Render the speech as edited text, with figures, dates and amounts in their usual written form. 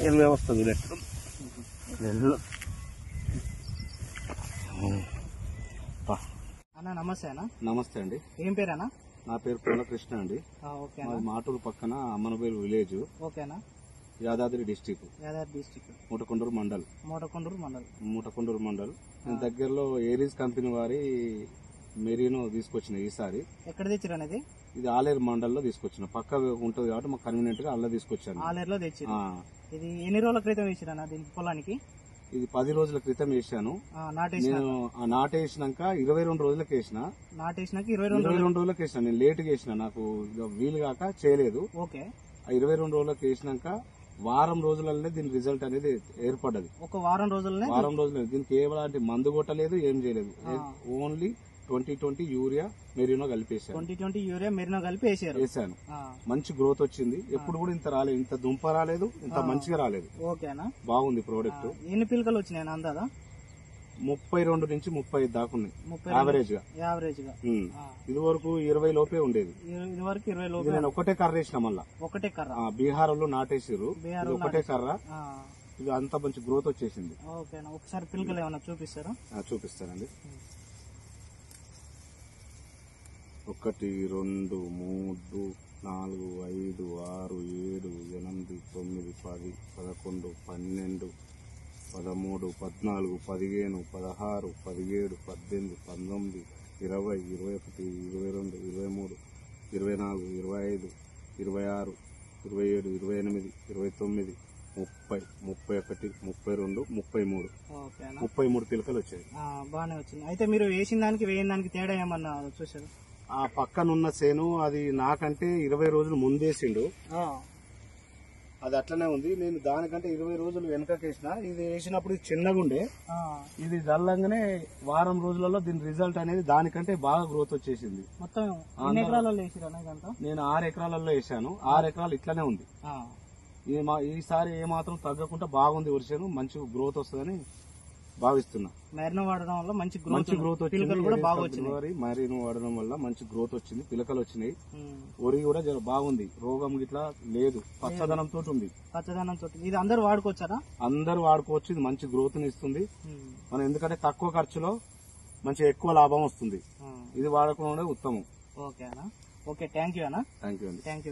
ఎల్లుగా వస్తుంది. అన్న నమస్తే అన్న. నమస్తే అండి. ఏం పేరు అన్న? నా పేరు పూలకృష్ణ అండి. మాటూరు పక్కన అమ్మనబేలు విలేజ్. ఓకేనా. యాదాద్రి డిస్టిక్. మూటకొండూరు మండల్. మూటకొండూరు మండల్. దగ్గరలో ఏరీస్ కంపెనీ వారి మెరీనో తీసుకొచ్చిన ఈసారి. ఎక్కడ తెచ్చారు అనేది? ఇది ఆలేరు మండల్లో తీసుకొచ్చిన. పక్క ఉంటది కాబట్టి మాకు కన్వీనియంట్ గా అలా తీసుకొచ్చాను. ఆలేరులో తెచ్చారు. ఇది ఎన్ని రోజుల క్రితం వేసారన్న దీని పొలానికి? ఇది 10 రోజుల క్రితం వేసాను. నేను నాటేసినాక 22 రోజులకు వేసిన. నాటేసినాక 22 రోజులకు వేసిన. నేను లేట్ గా వేసిన, నాకు వీలు కాక చేయలేదు. ఓకే. 22 రోజులకు వేసినాక వారం రోజులనే దీని రిజల్ట్ అనేది ఏర్పడ్డది. ఒక వారం రోజులనే దీనికి ఏలాంటి మందు కొట్టలేదు, ఏం చేయలేదు. ఓన్లీ 2020 యూరియా మెరీనో కలిపేసాను. 2020 యూరియా మెరీనో కలిపి వేసాను. మంచి గ్రోత్ వచ్చింది. ఎప్పుడు కూడా ఇంత రాలేదు, ఇంత దుంప రాలేదు, ఇంత మంచిగా రాలేదు. ఓకేనా. బాగుంది ప్రోడక్ట్. ఎన్ని పిలకలు వచ్చినాయి అందాదా? 32 నుంచి 35 దాకా ఉన్నాయి యావరేజ్ గా. ఇది వరకు 20 లోపే ఉండేది. నేను ఒకటే కర్ర వేసిన. మళ్ళా ఒకటే కర్ర బీహార్ లో నాటేసారు. ఒకటే కర్ర. ఇది అంత మంచి గ్రోత్ వచ్చేసింది. ఒకసారి పిలకలు ఏమన్నా చూపిస్తారా? చూపిస్తానండి. 1 2 3 4 5 6 7 8 9 10 11 12 13 14 15 16 17 18 19 20 21 22 23 24 25 26 27 28 29 30 31 32 33 పిలకలు వచ్చాయి. బాగానే వచ్చింది. అయితే మీరు వేసిన దానికి వేయిన దానికి తేడా ఏమన్నా చూసారు? ఆ పక్కనున్న సేను అది నాకంటే 20 రోజులు ముందేసిండు. అది అట్లనే ఉంది. నేను దానికంటే 20 రోజులు వెనకకేసిన. ఇది వేసినప్పుడు చిన్నగా ఉండే. ఇది జల్లంగానే వారం రోజులలో దీని రిజల్ట్ అనేది దానికంటే బాగా గ్రోత్ వచ్చేసింది. మొత్తం ఎన్ని ఎకరాలలో వేసిరా? నేను 6 ఎకరాలలో వేసాను. 6 ఎకరాలు ఇట్లనే ఉంది. ఈసారి ఏమాత్రం తగ్గకుండా బాగుంది. వర్షం మంచి గ్రోత్ వస్తుందని భావిస్తున్నా. మెరీనో వాడడం వల్ల మంచి గ్రోత్ వచ్చింది. మెరీనో వాడడం వల్ల మంచి గ్రోత్ వచ్చింది. పిలకలు వచ్చినాయి. వరి కూడా బాగుంది. రోగం ఇట్లా లేదు. పచ్చదనంతో ఉంది. ఇది అందరూ వాడుకోవచ్చారా? అందరూ వాడుకోవచ్చు. ఇది మంచి గ్రోత్ ని ఇస్తుంది. మనం ఎందుకంటే తక్కువ ఖర్చులో మంచి ఎక్కువ లాభం వస్తుంది. ఇది వాడుకోవడం ఉత్తమం. ఓకే అన్న. ఓకే, థ్యాంక్ యూ అన్న. థ్యాంక్ యూ అండి.